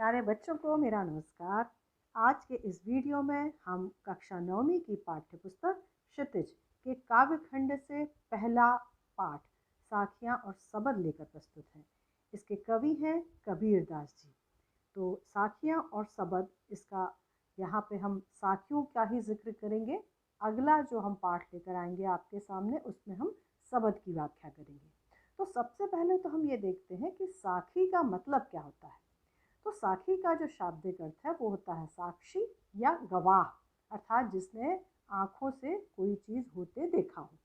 प्यारे बच्चों को मेरा नमस्कार। आज के इस वीडियो में हम कक्षा 9वीं की पाठ्य पुस्तक क्षितिज के काव्य खंड से पहला पाठ साखियाँ और सबद लेकर प्रस्तुत हैं। इसके कवि हैं कबीर दास जी। तो साखियाँ और सबद, इसका यहाँ पे हम साखियों का ही जिक्र करेंगे। अगला जो हम पाठ लेकर आएंगे आपके सामने, उसमें हम सबद की व्याख्या करेंगे। तो सबसे पहले तो हम ये देखते हैं कि साखी का मतलब क्या होता है। तो साखी का जो शाब्दिक अर्थ है वो होता है साक्षी या गवाह, अर्थात जिसने आंखों से कोई चीज़ होते देखा हो।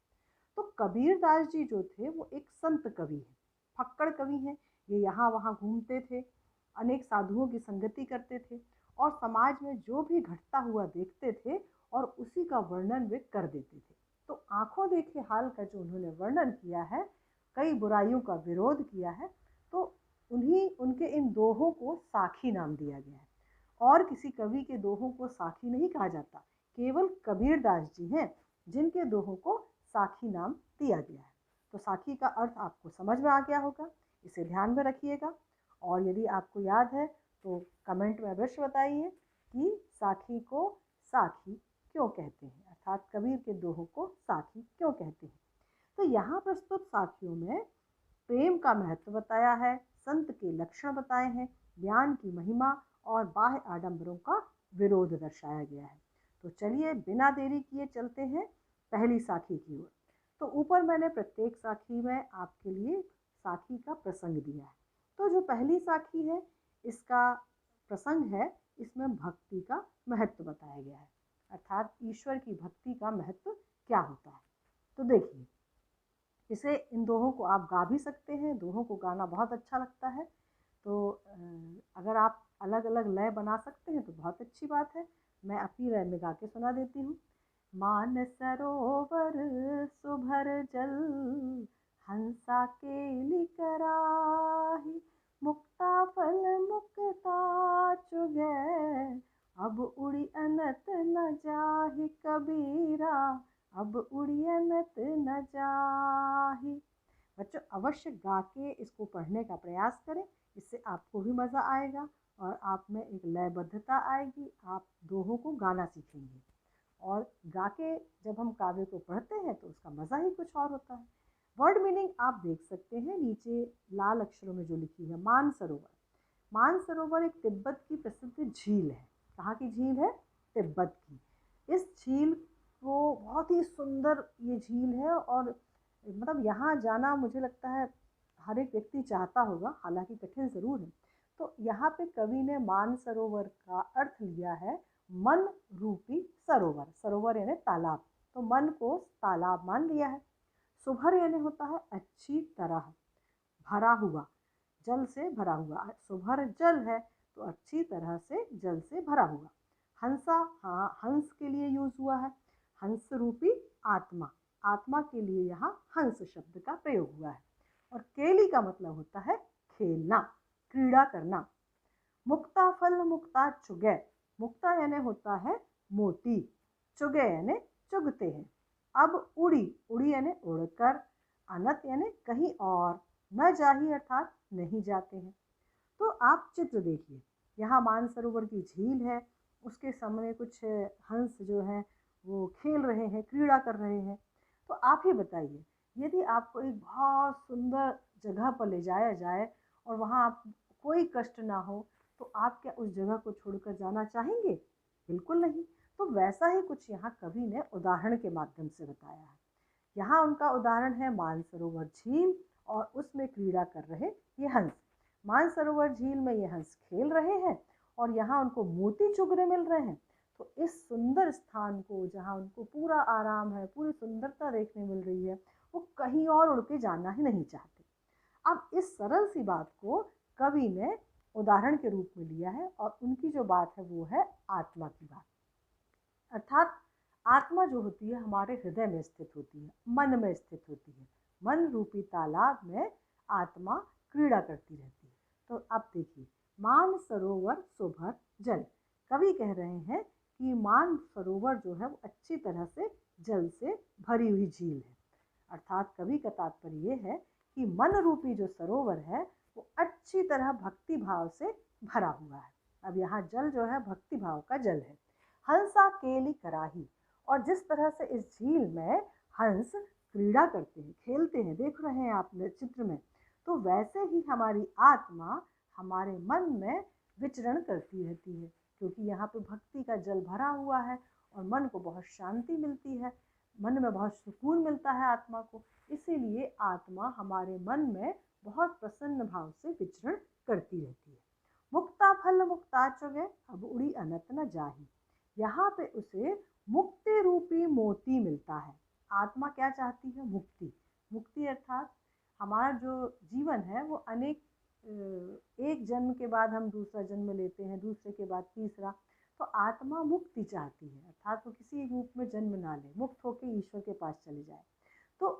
तो कबीर दास जी जो थे वो एक संत कवि हैं, फक्कड़ कवि हैं। ये यहाँ वहाँ घूमते थे, अनेक साधुओं की संगति करते थे और समाज में जो भी घटता हुआ देखते थे और उसी का वर्णन वे कर देते थे। तो आंखों देखे हाल का जो उन्होंने वर्णन किया है, कई बुराइयों का विरोध किया है, तो उनके इन दोहों को साखी नाम दिया गया है। और किसी कवि के दोहों को साखी नहीं कहा जाता, केवल कबीर दास जी हैं जिनके दोहों को साखी नाम दिया गया है। तो साखी का अर्थ आपको समझ में आ गया होगा, इसे ध्यान में रखिएगा। और यदि आपको याद है तो कमेंट में अवश्य बताइए कि साखी को साखी क्यों कहते हैं, अर्थात कबीर के दोहों को साखी क्यों कहते हैं। तो यहाँ प्रस्तुत साखियों में प्रेम का महत्व बताया है, संत के लक्षण बताए हैं, ज्ञान की महिमा और बाह्य आडंबरों का विरोध दर्शाया गया है। तो चलिए बिना देरी किए चलते हैं पहली साखी की ओर। तो ऊपर मैंने प्रत्येक साखी में आपके लिए साखी का प्रसंग दिया है। तो जो पहली साखी है, इसका प्रसंग है, इसमें भक्ति का महत्व बताया गया है, अर्थात ईश्वर की भक्ति का महत्व क्या होता है। तो देखिए, इसे इन दोहों को आप गा भी सकते हैं, दोहों को गाना बहुत अच्छा लगता है। तो अगर आप अलग अलग लय बना सकते हैं तो बहुत अच्छी बात है। मैं अपनी लय में गा के सुना देती हूँ। मान सरोवर सुभर जल, हंसा केली कराही, मुक्ता फल मुक्ता चुगै, अब उड़ी अनत न जाहि कबीरा, अब उड़ी अनत न जाहि। बच्चों अवश्य गा के इसको पढ़ने का प्रयास करें, इससे आपको भी मज़ा आएगा और आप में एक लयबद्धता आएगी, आप दोहों को गाना सीखेंगे। और गा के जब हम काव्य को पढ़ते हैं तो उसका मज़ा ही कुछ और होता है। वर्ड मीनिंग आप देख सकते हैं नीचे लाल अक्षरों में जो लिखी है, मान सरोवर। मान सरोवर एक तिब्बत की प्रसिद्ध झील है। कहाँ की झील है? तिब्बत की। इस झील को बहुत ही सुंदर ये झील है और मतलब यहाँ जाना मुझे लगता है हर एक व्यक्ति चाहता होगा, हालांकि कठिन ज़रूर है। तो यहाँ पे कवि ने मान सरोवर का अर्थ लिया है मन रूपी सरोवर। सरोवर यानी तालाब, तो मन को तालाब मान लिया है। सुभर यानी होता है अच्छी तरह, भरा हुआ, जल से भरा हुआ। सुभर जल है तो अच्छी तरह से जल से भरा हुआ। हंसा, हाँ हंस के लिए यूज हुआ है। हंस रूपी आत्मा, आत्मा के लिए यहाँ हंस शब्द का प्रयोग हुआ है। और केली का मतलब होता है खेलना, क्रीड़ा करना। मुक्ता फल मुक्ता चुगै, मुक्ता यानी होता है मोती, चुगै यानी चुगते हैं। अब उड़ी, उड़ी यानी उड़कर, अनत यानी कहीं और, न जाही अर्थात नहीं जाते हैं। तो आप चित्र देखिए, यहाँ मानसरोवर की झील है, उसके सामने कुछ हंस जो हैं वो खेल रहे हैं, क्रीड़ा कर रहे हैं। तो आप ही बताइए, यदि आपको एक बहुत सुंदर जगह पर ले जाया जाए और वहाँ आप कोई कष्ट ना हो, तो आप क्या उस जगह को छोड़कर जाना चाहेंगे? बिल्कुल नहीं। तो वैसा ही कुछ यहाँ कवि ने उदाहरण के माध्यम से बताया है। यहाँ उनका उदाहरण है मानसरोवर झील और उसमें क्रीड़ा कर रहे ये हंस। मानसरोवर झील में ये हंस खेल रहे हैं और यहाँ उनको मोती चुगने मिल रहे हैं। तो इस सुंदर स्थान को, जहाँ उनको पूरा आराम है, पूरी सुंदरता देखने मिल रही है, वो कहीं और उड़ के जाना ही नहीं चाहते। अब इस सरल सी बात को कवि ने उदाहरण के रूप में लिया है और उनकी जो बात है वो है आत्मा की बात। अर्थात आत्मा जो होती है हमारे हृदय में स्थित होती है, मन में स्थित होती है। मन रूपी तालाब में आत्मा क्रीड़ा करती रहती है। तो अब देखिए, मान सरोवर सुभर जल, कवि कह रहे हैं कि मान सरोवर जो है वो अच्छी तरह से जल से भरी हुई झील है। अर्थात कवि का तात्पर्य ये है कि मन रूपी जो सरोवर है वो अच्छी तरह भक्ति भाव से भरा हुआ है। अब यहाँ जल जो है भक्ति भाव का जल है। हंसा केली कराही, और जिस तरह से इस झील में हंस क्रीड़ा करते हैं, खेलते हैं, देख रहे हैं आप चित्र में, तो वैसे ही हमारी आत्मा हमारे मन में विचरण करती रहती है, क्योंकि यहाँ पे भक्ति का जल भरा हुआ है और मन को बहुत शांति मिलती है, मन में बहुत सुकून मिलता है आत्मा को। इसीलिए आत्मा हमारे मन में बहुत प्रसन्न भाव से विचरण करती रहती है। मुक्ता फल मुक्ता चुगे, अब उड़ी अनत न जाही। यहाँ पे उसे मुक्ति रूपी मोती मिलता है। आत्मा क्या चाहती है? मुक्ति। मुक्ति अर्थात हमारा जो जीवन है वो अनेक एक जन्म के बाद हम दूसरा जन्म लेते हैं, दूसरे के बाद तीसरा, तो आत्मा मुक्ति चाहती है, अर्थात वो किसी रूप में जन्म ना ले, मुक्त होकर ईश्वर के पास चले जाए। तो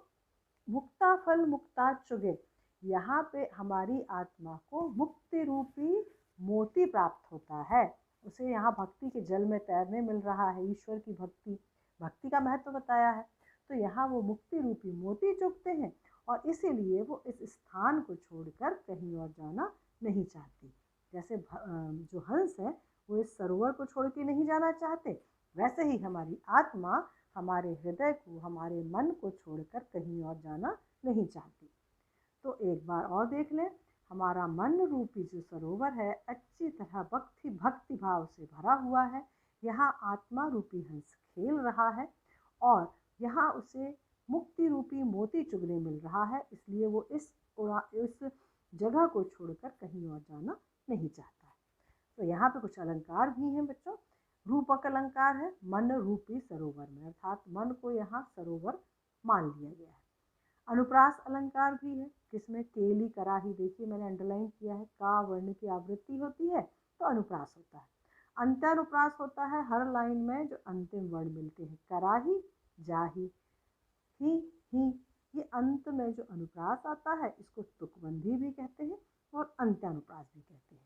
मुक्ता फल मुक्ता चुगे, यहाँ पे हमारी आत्मा को मुक्ति रूपी मोती प्राप्त होता है। उसे यहाँ भक्ति के जल में तैरने मिल रहा है, ईश्वर की भक्ति, भक्ति का महत्व बताया है। तो यहाँ वो मुक्ति रूपी मोती चुगते हैं और इसीलिए वो इस स्थान को छोड़कर कहीं और जाना नहीं चाहती। जैसे जो हंस है वो इस सरोवर को छोड़ के नहीं जाना चाहते, वैसे ही हमारी आत्मा हमारे हृदय को, हमारे मन को छोड़कर कहीं और जाना नहीं चाहती। तो एक बार और देख लें, हमारा मन रूपी जो सरोवर है अच्छी तरह भक्ति भाव से भरा हुआ है। यहाँ आत्मा रूपी हंस खेल रहा है और यहाँ उसे मुक्ति रूपी मोती चुगने मिल रहा है, इसलिए वो इस जगह को छोड़कर कहीं और जाना नहीं चाहता है। तो यहाँ पे कुछ अलंकार भी हैं बच्चों। रूपक अलंकार है मन रूपी सरोवर में, अर्थात मन को यहाँ सरोवर मान लिया गया है। अनुप्रास अलंकार भी है, जिसमें केली कराही, देखिए मैंने अंडरलाइन किया है, का वर्ण की आवृत्ति होती है तो अनुप्रास होता है। अंत्यानुप्रास होता है हर लाइन में जो अंतिम वर्ण मिलते हैं, कराही, जाही, ही, ये अंत में जो अनुप्रास आता है इसको तुकबंदी भी कहते हैं और अंत्यानुप्रास भी कहते हैं।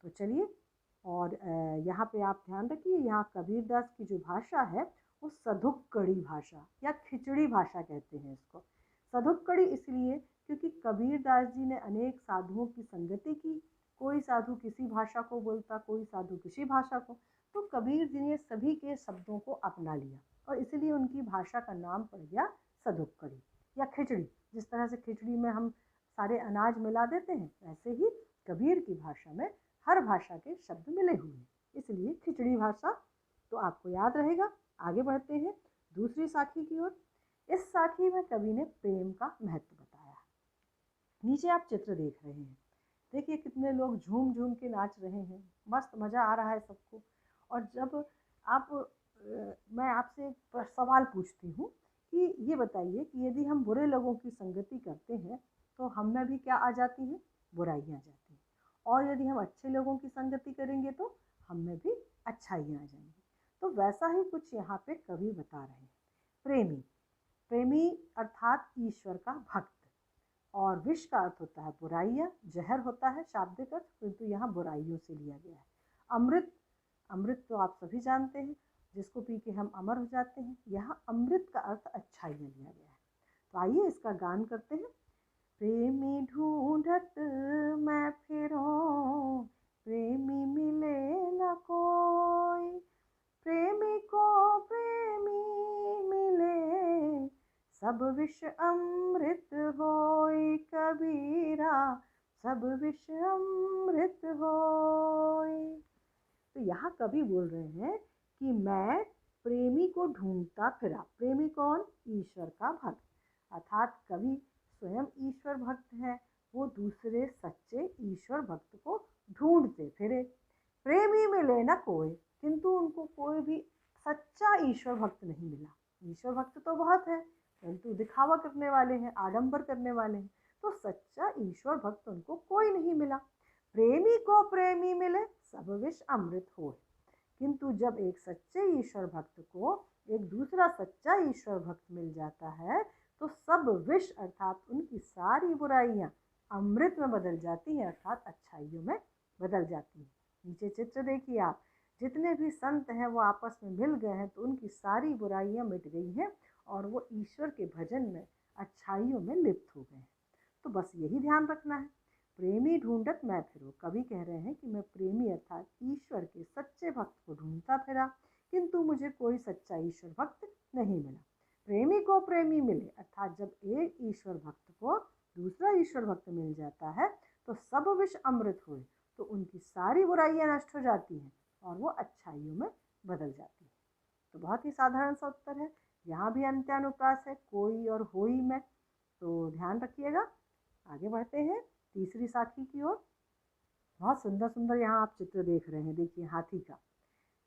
तो चलिए, और यहाँ पे आप ध्यान रखिए, यहाँ कबीरदास की जो भाषा है वो सधुक्कड़ी भाषा या खिचड़ी भाषा कहते हैं इसको। सधुक्कड़ी इसलिए क्योंकि कबीरदास जी ने अनेक साधुओं की संगति की, कोई साधु किसी भाषा को बोलता, कोई साधु किसी भाषा को, तो कबीर जी ने सभी के शब्दों को अपना लिया और इसलिए उनकी भाषा का नाम पड़ गया सधुक्कड़ी या खिचड़ी। जिस तरह से खिचड़ी में हम सारे अनाज मिला देते हैं, वैसे ही कबीर की भाषा में हर भाषा के शब्द मिले हुए हैं, इसलिए खिचड़ी भाषा। तो आपको याद रहेगा। आगे बढ़ते हैं दूसरी साखी की ओर। इस साखी में कवि ने प्रेम का महत्व बताया। नीचे आप चित्र देख रहे हैं, देखिए कितने लोग झूम झूम के नाच रहे हैं, मस्त मज़ा आ रहा है सबको। और जब आप मैं आपसे सवाल पूछती हूँ कि ये बताइए कि यदि हम बुरे लोगों की संगति करते हैं तो हम में भी क्या आ जाती है? बुराइयाँ आ जाती हैं। और यदि हम अच्छे लोगों की संगति करेंगे तो हम में भी अच्छाइयाँ आ जाएंगी। तो वैसा ही कुछ यहाँ पे कवि बता रहे हैं। प्रेमी, प्रेमी अर्थात ईश्वर का भक्त, और विष का अर्थ होता है बुराइयाँ, जहर होता है शाब्दिक अर्थ, किंतु यहाँ बुराइयों से लिया गया है। अमृत, अमृत तो आप सभी जानते हैं, जिसको पी के हम अमर हो जाते हैं। यहाँ अमृत का अर्थ अच्छाइयाँ लिया गया है। तो आइए इसका गान करते हैं। प्रेमी ढूंढत मैं फिरूं, प्रेमी मिले न कोई, प्रेमी को प्रेमी मिले, सब विष अमृत होय, कबीरा सब विष अमृत होय। तो यहाँ कवि बोल रहे हैं कि मैं प्रेमी को ढूंढता फिरा। प्रेमी कौन? ईश्वर का भक्त, अर्थात कवि स्वयं ईश्वर भक्त है, वो दूसरे सच्चे ईश्वर भक्त को ढूंढते फिरे। प्रेमी मिले न कोई, किंतु उनको कोई भी सच्चा ईश्वर भक्त नहीं मिला। ईश्वर भक्त तो बहुत है, परंतु दिखावा करने वाले हैं, आडंबर करने वाले हैं, तो सच्चा ईश्वर भक्त उनको कोई नहीं मिला। प्रेमी को प्रेमी मिले, सब विष अमृत हो। किंतु जब एक सच्चे ईश्वर भक्त को एक दूसरा सच्चा ईश्वर भक्त मिल जाता है तो सब विष अर्थात उनकी सारी बुराइयां अमृत में बदल जाती हैं, अर्थात अच्छाइयों में बदल जाती हैं। नीचे चित्र देखिए आप, जितने भी संत हैं वो आपस में मिल गए हैं तो उनकी सारी बुराइयां मिट गई हैं और वो ईश्वर के भजन में अच्छाइयों में लिप्त हो गए हैं। तो बस यही ध्यान रखना है, प्रेमी ढूंढत मैं फिरूं। कवि कह रहे हैं कि मैं प्रेमी अर्थात ईश्वर के सच्चे भक्त को ढूंढता फिरा, किंतु मुझे कोई सच्चा ईश्वर भक्त नहीं मिला। प्रेमी को प्रेमी मिले अर्थात जब एक ईश्वर भक्त को दूसरा ईश्वर भक्त मिल जाता है तो सब विष अमृत हुए, तो उनकी सारी बुराइयां नष्ट हो जाती हैं और वो अच्छाइयों में बदल जाती है। तो बहुत ही साधारण सा उत्तर है। यहाँ भी अंत्यानुप्रास है, कोई और होई में, तो ध्यान रखिएगा। आगे बढ़ते हैं तीसरी साखी की ओर। बहुत सुंदर सुंदर यहाँ आप चित्र देख रहे हैं। देखिए हाथी का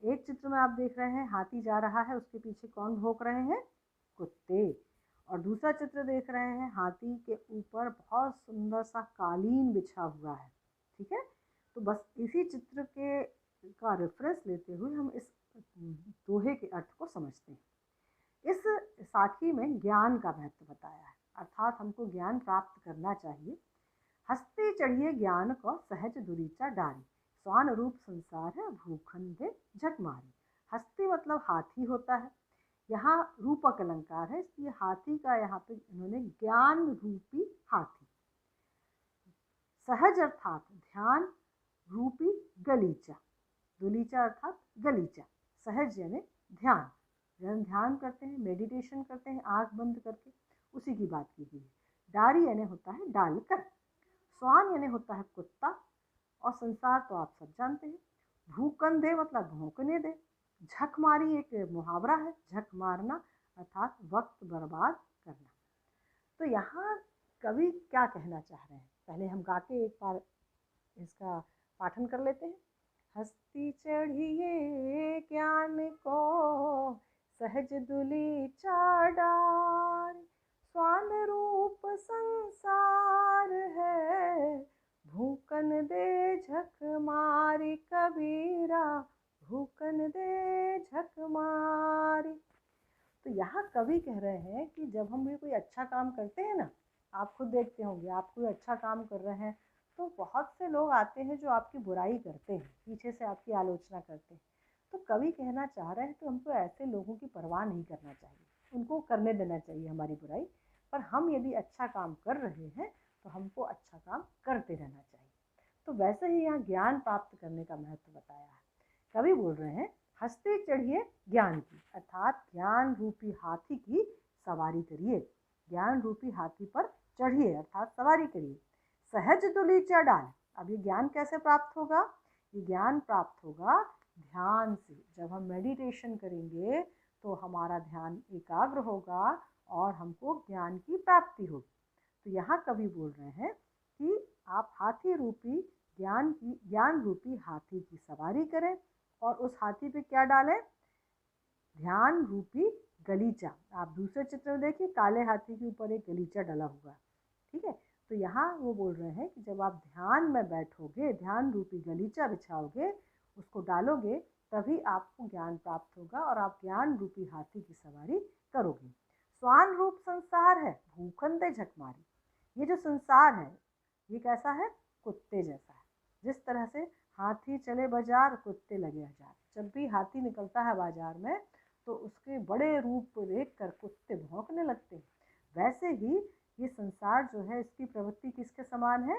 एक चित्र में आप देख रहे हैं, हाथी जा रहा है, उसके पीछे कौन भौंक रहे हैं? कुत्ते। और दूसरा चित्र देख रहे हैं, हाथी के ऊपर बहुत सुंदर सा कालीन बिछा हुआ है। ठीक है, तो बस इसी चित्र के का रेफरेंस लेते हुए हम इस दोहे के अर्थ को समझते हैं। इस साखी में ज्ञान का महत्व बताया है, अर्थात हमको ज्ञान प्राप्त करना चाहिए। हस्ते चढ़िए ज्ञान को सहज दुरीचा डारी, स्वान रूप संसार है भूखंडे झक मारी। हस्ती मतलब हाथी होता है, यहाँ रूपक अलंकार है, इसलिए हाथी का यहाँ पे इन्होंने ज्ञान रूपी हाथी। सहज अर्थात ध्यान रूपी गलीचा, दुलीचा अर्थात गलीचा। सहज यानी ध्यान, जब ध्यान करते हैं, मेडिटेशन करते हैं आंख बंद करके, उसी की बात की गई है। डारी यानी होता है डालकर, स्वान यानी होता है कुत्ता, और संसार तो आप सब जानते हैं। भूकंधे मतलब भौंकने दे। झक मारी एक मुहावरा है, झक मारना अर्थात वक्त बर्बाद करना। तो यहाँ कवि क्या कहना चाह रहे हैं, पहले हम गा के एक बार इसका पाठन कर लेते हैं। हस्ती चढ़िए ज्ञान को सहज दुलीचा डार, स्वान रूप संसार है भूकन दे झक मारी। कबीरा भूकन दे झक मारी। तो यहाँ कवि कह रहे हैं कि जब हम भी कोई अच्छा काम करते हैं ना, आप खुद देखते होंगे, आप कोई अच्छा काम कर रहे हैं तो बहुत से लोग आते हैं जो आपकी बुराई करते हैं, पीछे से आपकी आलोचना करते हैं। तो कवि कहना चाह रहे हैं कि हमको ऐसे लोगों की परवाह नहीं करना चाहिए, उनको करने देना चाहिए हमारी बुराई, पर हम यदि अच्छा काम कर रहे हैं तो हमको अच्छा काम करते रहना चाहिए। तो वैसे ही यहाँ ज्ञान प्राप्त करने का महत्व बताया है। कवि बोल रहे हैं हस्ते चढ़िए ज्ञान की, अर्थात ज्ञान रूपी हाथी की सवारी करिए। ज्ञान रूपी हाथी पर चढ़िए अर्थात सवारी करिए। सहज दुलीचा डाल, अब ये ज्ञान कैसे प्राप्त होगा? ये ज्ञान प्राप्त होगा ध्यान से। जब हम मेडिटेशन करेंगे तो हमारा ध्यान एकाग्र होगा और हमको ज्ञान की प्राप्ति होगी। तो यहाँ कवि बोल रहे हैं कि आप हाथी रूपी ज्ञान रूपी हाथी की सवारी करें और उस हाथी पे क्या डालें? ध्यान रूपी गलीचा। आप दूसरे चित्र में देखिए, काले हाथी के ऊपर एक गलीचा डला हुआ। ठीक है, तो यहाँ वो बोल रहे हैं कि जब आप ध्यान में बैठोगे, ध्यान रूपी गलीचा बिछाओगे, उसको डालोगे, तभी आपको ज्ञान प्राप्त होगा और आप ज्ञान रूपी हाथी की सवारी करोगे। स्वान रूप संसार है भूखंडे झक मारी। ये जो संसार है ये कैसा है? कुत्ते जैसा है। जिस तरह से हाथी चले बाजार, कुत्ते लगे हजार। जब भी हाथी निकलता है बाजार में तो उसके बड़े रूप को देखकर कुत्ते भौंकने लगते हैं। वैसे ही ये संसार जो है, इसकी प्रवृत्ति किसके समान है?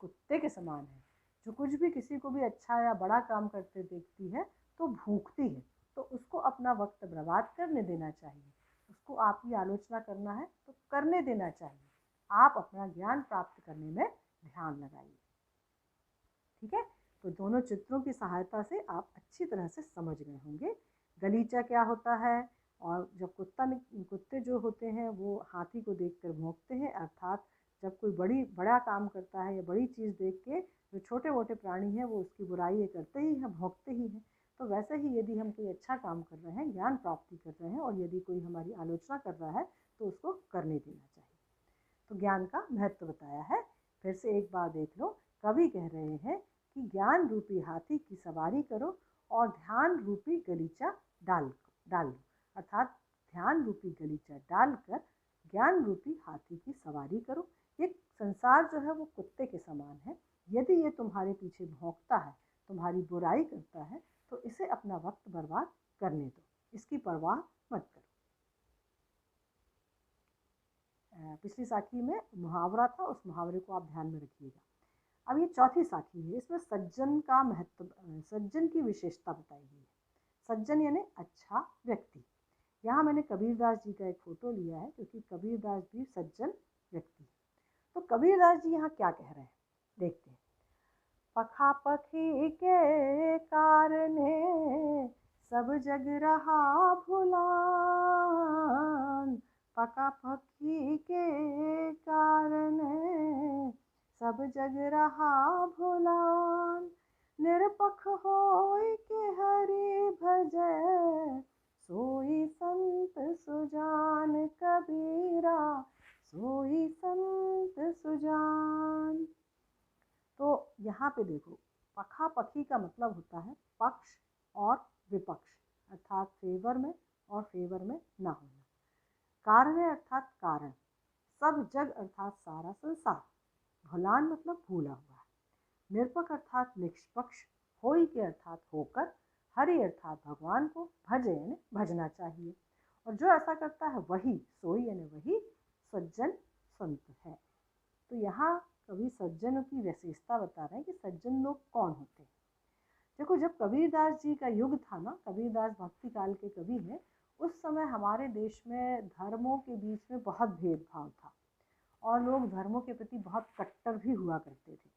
कुत्ते के समान है। जो कुछ भी किसी को भी अच्छा या बड़ा काम करते देखती है तो भूखती है, तो उसको अपना वक्त बर्बाद करने देना चाहिए। उसको आपकी आलोचना करना है तो करने देना चाहिए। आप अपना ज्ञान प्राप्त करने में ध्यान लगाइए। ठीक है, तो दोनों चित्रों की सहायता से आप अच्छी तरह से समझ गए होंगे गलीचा क्या होता है। और जब कुत्ते जो होते हैं वो हाथी को देखकर भौंकते हैं, अर्थात जब कोई बड़ा काम करता है या बड़ी चीज़ देख के जो छोटे मोटे प्राणी हैं वो उसकी बुराई करते ही हैं, भौंकते ही हैं। तो वैसे ही यदि हम कोई अच्छा काम कर रहे हैं, ज्ञान प्राप्ति कर रहे हैं, और यदि कोई हमारी आलोचना कर रहा है तो उसको करने देना चाहिए। तो ज्ञान का महत्व बताया है। फिर से एक बार देख लो, कवि कह रहे हैं कि ज्ञान रूपी हाथी की सवारी करो और ध्यान रूपी गलीचा डाल लो, अर्थात ध्यान रूपी गलीचा डालकर ज्ञान रूपी हाथी की सवारी करो। ये संसार जो है वो कुत्ते के समान है। यदि ये तुम्हारे पीछे भौंकता है, तुम्हारी बुराई करता है, तो इसे अपना वक्त बर्बाद करने दो, इसकी परवाह मत करो। पिछली साखी में मुहावरा था, उस मुहावरे को आप ध्यान में रखिएगा। अब ये चौथी साखी है, इसमें सज्जन का महत्व, सज्जन की विशेषता बताई गई है। सज्जन यानी अच्छा व्यक्ति। यहाँ मैंने कबीरदास जी का एक फोटो लिया है, क्योंकि कबीरदास भी सज्जन व्यक्ति है। तो कबीरदास जी यहाँ क्या कह रहे हैं, देखते हैं। पखा पखी के कारणे सब जग रहा भुलान, पका पखी के कारणे सब जग रहा भुलान, निरपख होय के हरि भजै, सोई संत सुजान कबीरा, सोई संत सुजान। तो यहाँ पे देखो, पखा पखी का मतलब होता है पक्ष और विपक्ष, अर्थात फेवर में और फेवर में ना होना। कारण अर्थात कारण, सब जग अर्थात सारा संसार, भुलान मतलब भूला हुआ है, निरपक्ष अर्थात निष्पक्ष, होई के अर्थात होकर, हरि अर्थात भगवान को, भजे यानी भजना चाहिए, और जो ऐसा करता है वही, सोई यानी वही सज्जन संत है। तो यहाँ कवि सज्जनों की विशेषता बता रहे हैं कि सज्जन लोग कौन होते हैं। देखो, जब कबीरदास जी का युग था ना, कबीरदास भक्ति काल के कवि हैं, उस समय हमारे देश में धर्मों के बीच में बहुत भेदभाव था और लोग धर्मों के प्रति बहुत कट्टर भी हुआ करते थे।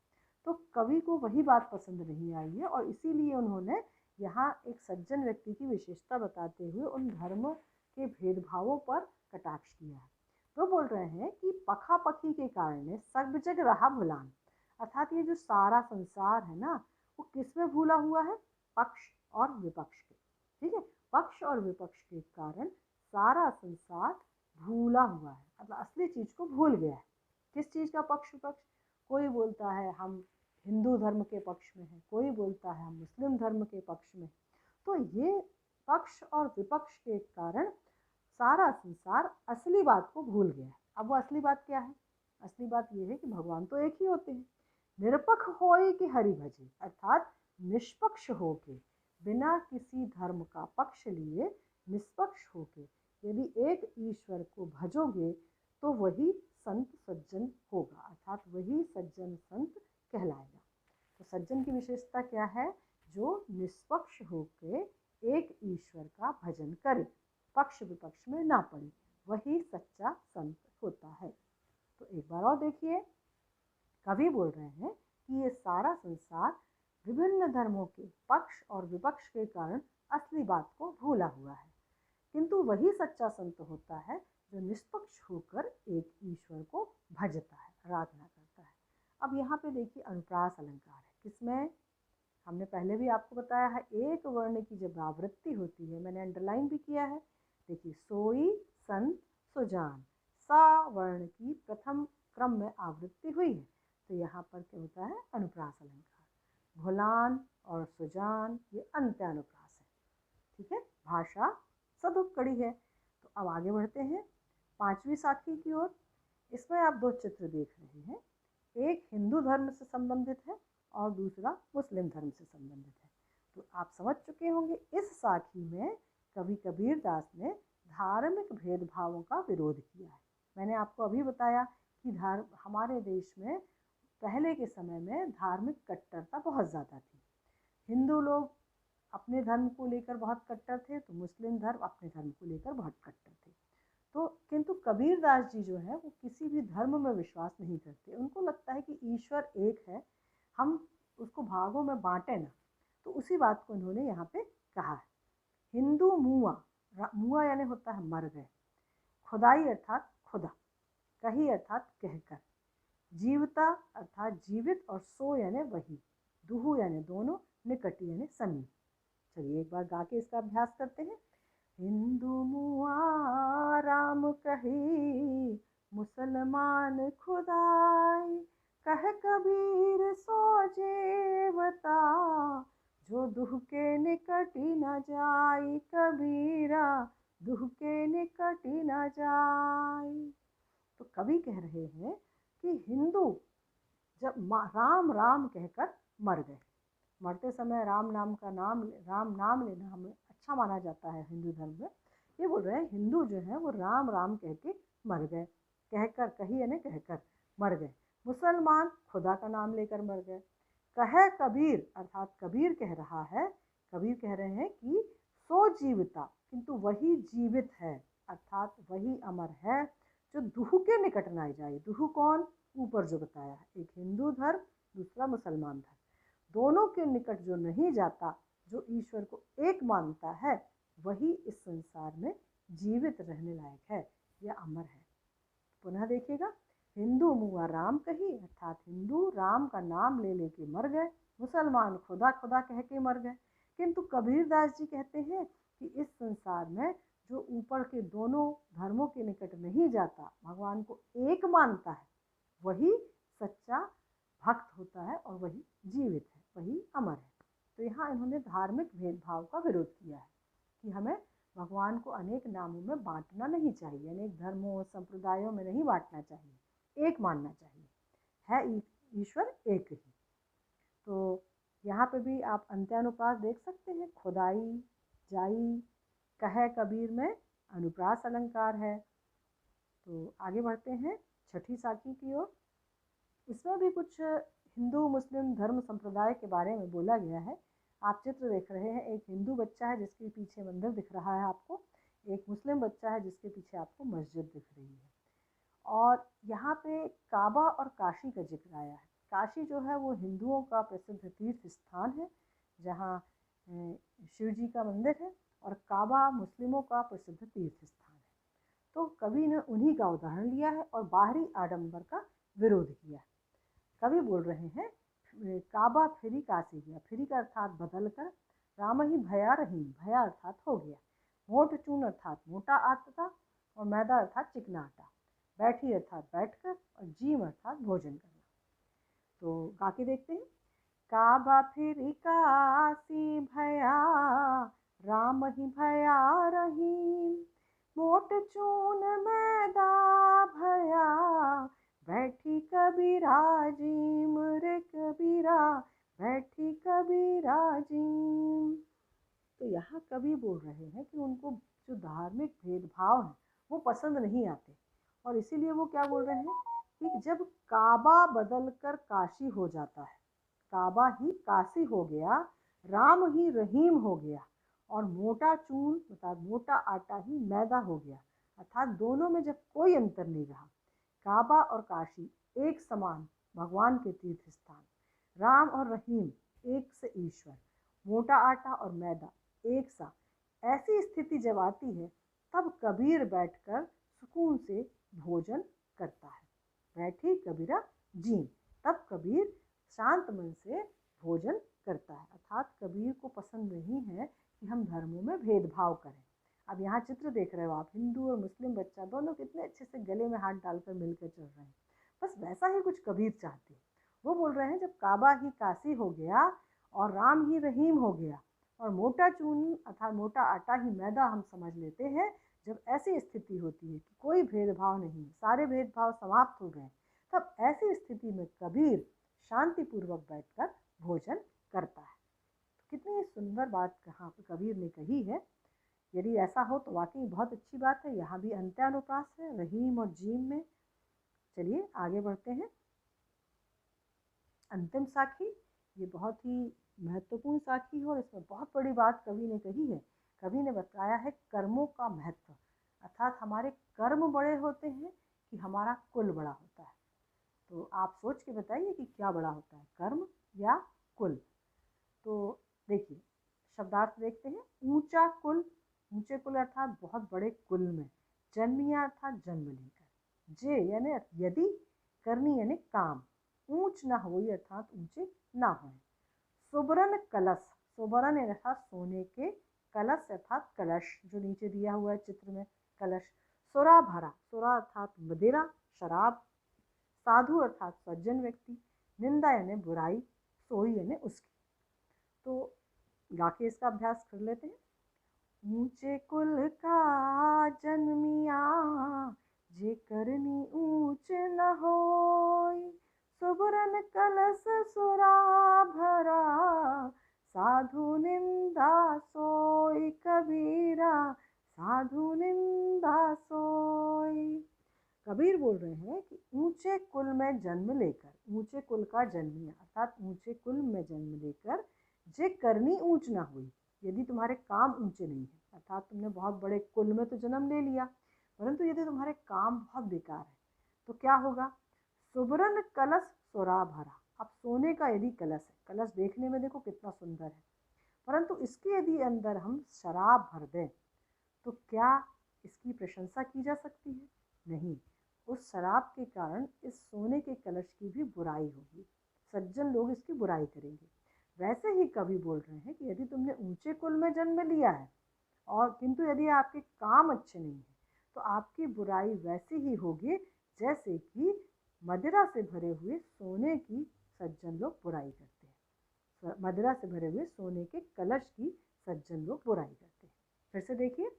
तो कवि को वही बात पसंद नहीं आई है और इसीलिए उन्होंने यहाँ एक सज्जन व्यक्ति की विशेषता बताते हुए उन धर्म के भेदभावों पर कटाक्ष किया है। तो बोल रहे हैं कि पखा पखी के कारण सब जग रहा भुलान, अर्थात ये जो सारा संसार है ना, वो किस में भूला हुआ है, पक्ष और विपक्ष के। ठीक है, पक्ष और विपक्ष के कारण सारा संसार भूला हुआ है, मतलब असली चीज को भूल गया है। किस चीज का पक्ष विपक्ष, कोई बोलता है हम हिंदू धर्म के पक्ष में है, कोई बोलता है हम मुस्लिम धर्म के पक्ष में। तो ये पक्ष और विपक्ष के कारण सारा संसार असली बात को भूल गया है। अब वो असली बात क्या है, असली बात ये है कि भगवान तो एक ही होते हैं। निरपक्ष होय कि हरि भजे, अर्थात निष्पक्ष होके, बिना किसी धर्म का पक्ष लिए, निष्पक्ष होके यदि एक ईश्वर को भजोगे तो वही संत सज्जन होगा, अर्थात वही सज्जन संत कहलाएगा। तो सज्जन की विशेषता क्या है, जो निष्पक्ष होके एक ईश्वर का भजन करे, पक्ष विपक्ष में ना पड़े, वही सच्चा संत होता है। तो एक बार और देखिए, कवि बोल रहे हैं कि ये सारा संसार विभिन्न धर्मों के पक्ष और विपक्ष के कारण असली बात को भूला हुआ है, किंतु वही सच्चा संत होता है जो निष्पक्ष होकर एक ईश्वर को भजता है, आराधना करता है। अब यहाँ पे देखिए अनुप्रास अलंकार है, किसमें हमने पहले भी आपको बताया है, एक वर्ण की जब आवृत्ति होती है, मैंने अंडरलाइन भी किया है, देखिए सोई संत सुजान, सा वर्ण की प्रथम क्रम में आवृत्ति हुई है, तो यहाँ पर क्या होता है, अनुप्रास अलंकार। भुलान और सुजान ये अंत्य अनुप्रास है। ठीक है, भाषा सदुपकड़ी है। तो अब आगे बढ़ते हैं पांचवी साखी की ओर। इसमें आप दो चित्र देख रहे हैं, एक हिंदू धर्म से संबंधित है और दूसरा मुस्लिम धर्म से संबंधित है। तो आप समझ चुके होंगे इस साखी में कवि कबीरदास ने धार्मिक भेदभावों का विरोध किया है। मैंने आपको अभी बताया कि हमारे देश में पहले के समय में धार्मिक कट्टरता बहुत ज़्यादा थी। हिंदू लोग अपने धर्म को लेकर बहुत कट्टर थे, तो मुस्लिम धर्म अपने धर्म को लेकर बहुत कट्टर थे। तो किंतु कबीरदास जी जो है वो किसी भी धर्म में विश्वास नहीं करते। उनको लगता है कि ईश्वर एक है, हम उसको भागों में बांटे ना। तो उसी बात को उन्होंने यहाँ पे कहा है। हिंदू मुआ, मुआ यानी होता है मर गए, खुदाई अर्थात खुदा, कही अर्थात कहकर, जीवता अर्थात जीवित, और सो यानी वही, दुहु यानी दोनों, निकट यानी समीप। चलिए एक बार गा के इसका अभ्यास करते हैं। हिंदू मुआ राम कही, मुसलमान खुदाई, कह कबीर सो जेवता, जो दुह के निकट न जाई, कबीरा दुह के निकट न जाई। तो कवि कह रहे हैं कि हिंदू जब राम राम कहकर मर गए, मरते समय राम नाम लेना हमें अच्छा माना जाता है हिंदू धर्म में। ये बोल रहे हैं हिंदू जो है वो राम राम कह के मर गए, कहकर, कही यानी कहकर मर गए, मुसलमान खुदा का नाम लेकर मर गए। कहे कबीर अर्थात कबीर कह रहा है, कबीर कह रहे हैं कि सो जीवता, किंतु वही जीवित है अर्थात वही अमर है जो दुहु के निकट न जाए। दुहु कौन? ऊपर जो बताया है, एक हिंदू धर्म दूसरा मुसलमान धर्म, दोनों के निकट जो नहीं जाता, जो ईश्वर को एक मानता है, वही इस संसार में जीवित रहने लायक है या अमर है। पुनः देखिएगा, हिंदू मुआ राम कही अर्थात हिंदू राम का नाम ले लेके मर गए, मुसलमान खुदा खुदा कह के मर गए। किंतु कबीरदास जी कहते हैं कि इस संसार में जो ऊपर के दोनों धर्मों के निकट नहीं जाता, भगवान को एक मानता है, वही सच्चा भक्त होता है और वही जीवित है, वही अमर है। तो यहाँ इन्होंने धार्मिक भेदभाव का विरोध किया है कि हमें भगवान को अनेक नामों में बांटना नहीं चाहिए, अनेक धर्मों संप्रदायों में नहीं बांटना चाहिए, एक मानना चाहिए, है ईश्वर एक ही। तो यहाँ पे भी आप अंत्यानुप्रास देख सकते हैं, खुदाई जाई कहे कबीर में अनुप्रास अलंकार है। तो आगे बढ़ते हैं छठी साखी की ओर। इसमें भी कुछ हिंदू मुस्लिम धर्म संप्रदाय के बारे में बोला गया है। आप चित्र देख रहे हैं, एक हिंदू बच्चा है जिसके पीछे मंदिर दिख रहा है आपको, एक मुस्लिम बच्चा है जिसके पीछे आपको मस्जिद दिख रही है। और यहाँ पे काबा और काशी का जिक्र आया है। काशी जो है वो हिंदुओं का प्रसिद्ध तीर्थ स्थान है, जहाँ शिव जी का मंदिर है, और काबा मुस्लिमों का प्रसिद्ध तीर्थ स्थान है। तो कवि ने उन्हीं का उदाहरण लिया है और बाहरी आडंबर का विरोध किया है। कवि बोल रहे हैं, काबा फिरी काशी गया, फिरी का अर्थात बदल कर, राम ही भया रहीम, भया अर्थात हो गया, मोट चून अर्थात मोटा आटा और मैदा अर्थात चिकना आटा, बैठी अर्थात बैठकर, और जीम अर्थात भोजन करना। तो गा के देखते हैं, काबा फिरी काशी भया, राम ही भया रहीम, मोट चून मैदा भया, बैठी कबीरा जीम रे कबीरा, बैठी कबीरा जीम। तो यहाँ कवि बोल रहे हैं कि उनको जो धार्मिक भेदभाव है वो पसंद नहीं आते, और इसीलिए वो क्या बोल रहे हैं कि जब काबा बदल कर काशी हो जाता है, काबा ही काशी हो गया, राम ही रहीम हो गया, और मोटा चून अर्थात मोटा आटा ही मैदा हो गया, अर्थात दोनों में जब कोई अंतर नहीं रहा, काबा और काशी एक समान भगवान के तीर्थ स्थान, राम और रहीम एक से ईश्वर, मोटा आटा और मैदा एक सा, ऐसी स्थिति जब आती है तब कबीर बैठकर सुकून से भोजन करता है। बैठी कबीरा जीम, तब कबीर शांत मन से भोजन करता है। अर्थात कबीर को पसंद नहीं है कि हम धर्मों में भेदभाव करें। अब यहाँ चित्र देख रहे हो आप, हिंदू और मुस्लिम बच्चा दोनों कितने अच्छे से गले में हाथ डालकर मिलकर चल रहे हैं। बस वैसा ही कुछ कबीर चाहते हैं। वो बोल रहे हैं, जब काबा ही काशी हो गया और राम ही रहीम हो गया और मोटा चून अर्थात मोटा आटा ही मैदा हम समझ लेते हैं, जब ऐसी स्थिति होती है कि कोई भेदभाव नहीं, सारे भेदभाव समाप्त हो गए, तब ऐसी स्थिति में कबीर शांतिपूर्वक बैठकर भोजन करता है। तो कितनी सुंदर बात कहाँ पर कबीर ने कही है। यदि ऐसा हो तो वाकई बहुत अच्छी बात है। यहाँ भी अंत्यानुप्रास है रहीम और जीम में। चलिए आगे बढ़ते हैं। अंतिम साखी, ये बहुत ही महत्वपूर्ण साखी है और इसमें बहुत बड़ी बात कवि ने कही है। कवि ने बताया है कर्मों का महत्व, अर्थात हमारे कर्म बड़े होते हैं कि हमारा कुल बड़ा होता है। तो आप सोच के बताइए कि क्या बड़ा होता है, कर्म या कुल। तो देखिए शब्दार्थ देखते हैं। ऊंचा कुल, ऊंचे कुल अर्थात बहुत बड़े कुल में, जन्मिया अर्थात जन्म लेकर, जे यानी यदि, करनी यानी काम, ऊंच ना हो अर्थात ऊंचे ना हो। सुबरन कलश, सुबरन अर्थात सोने के, कलश अर्थात कलश जो नीचे दिया हुआ है चित्र में, कलश। सुरा भरा, सुरा अर्थात मदिरा शराब, साधु अर्थात सज्जन व्यक्ति, निंदा यानी बुराई, सोई यानी उसकी। तो गा के इसका अभ्यास कर लेते हैं। ऊंचे कुल का जन्मिया, जे करनी ऊंच न होय, सुबरन कलश सुरा भरा, साधु निंदा सोई कबीरा, साधु निंदा सोई। कबीर बोल रहे हैं कि ऊंचे कुल में जन्म लेकर, ऊंचे कुल का जन्मिया अर्थात ऊंचे कुल में जन्म लेकर जे करनी ऊंच ना हुई। यदि तुम्हारे काम ऊंचे नहीं है, अर्थात तुमने बहुत बड़े कुल में तो जन्म ले लिया, परंतु यदि तुम्हारे काम बहुत बेकार है तो क्या होगा? सुबरन कलश सोरा भरा। अब सोने का यदि कलश है, कलश देखने में देखो कितना सुंदर है, परंतु इसके यदि अंदर हम शराब भर दें तो क्या इसकी प्रशंसा की जा सकती है? नहीं। उस शराब के कारण इस सोने के कलश की भी बुराई होगी, सज्जन लोग इसकी बुराई करेंगे। वैसे ही कवि बोल रहे हैं कि यदि तुमने ऊंचे कुल में जन्म लिया है और किंतु यदि आपके काम अच्छे नहीं हैं तो आपकी बुराई वैसी ही होगी जैसे कि मदिरा से भरे हुए सोने की सज्जन लोग बुराई करते हैं। मदिरा से भरे हुए सोने के कलश की सज्जन लोग बुराई करते हैं। फिर से देखिए,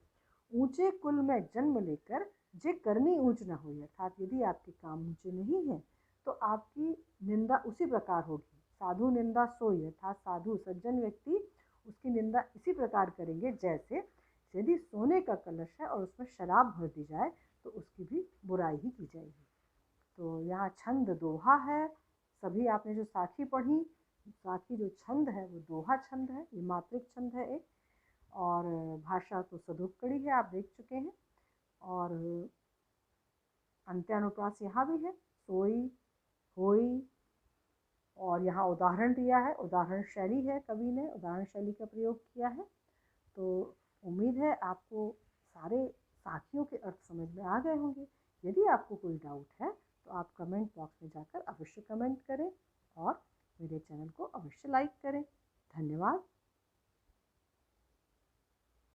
ऊंचे कुल में जन्म लेकर जे करनी ऊंच न हुई, अर्थात यदि आपके काम ऊंचे नहीं हैं तो आपकी निंदा उसी प्रकार होगी। साधु निंदा सोई, अर्थात साधु सज्जन व्यक्ति उसकी निंदा इसी प्रकार करेंगे जैसे यदि सोने का कलश है और उसमें शराब भर दी जाए तो उसकी भी बुराई ही की जाएगी। तो यहाँ छंद दोहा है। सभी आपने जो साखी पढ़ी, साखी जो छंद है वो दोहा छंद है, ये मात्रिक छंद है एक, और भाषा तो सदुपकड़ी है, आप देख चुके हैं। और अंत्यानुप्रास यहाँ भी है, सोई, होई, और यहाँ उदाहरण दिया है, उदाहरण शैली है, कवि ने उदाहरण शैली का प्रयोग किया है। तो उम्मीद है आपको सारे साखियों के अर्थ समझ में आ गए होंगे। यदि आपको कोई डाउट है तो आप कमेंट बॉक्स में जाकर अवश्य कमेंट करें और मेरे चैनल को अवश्य लाइक करें। धन्यवाद।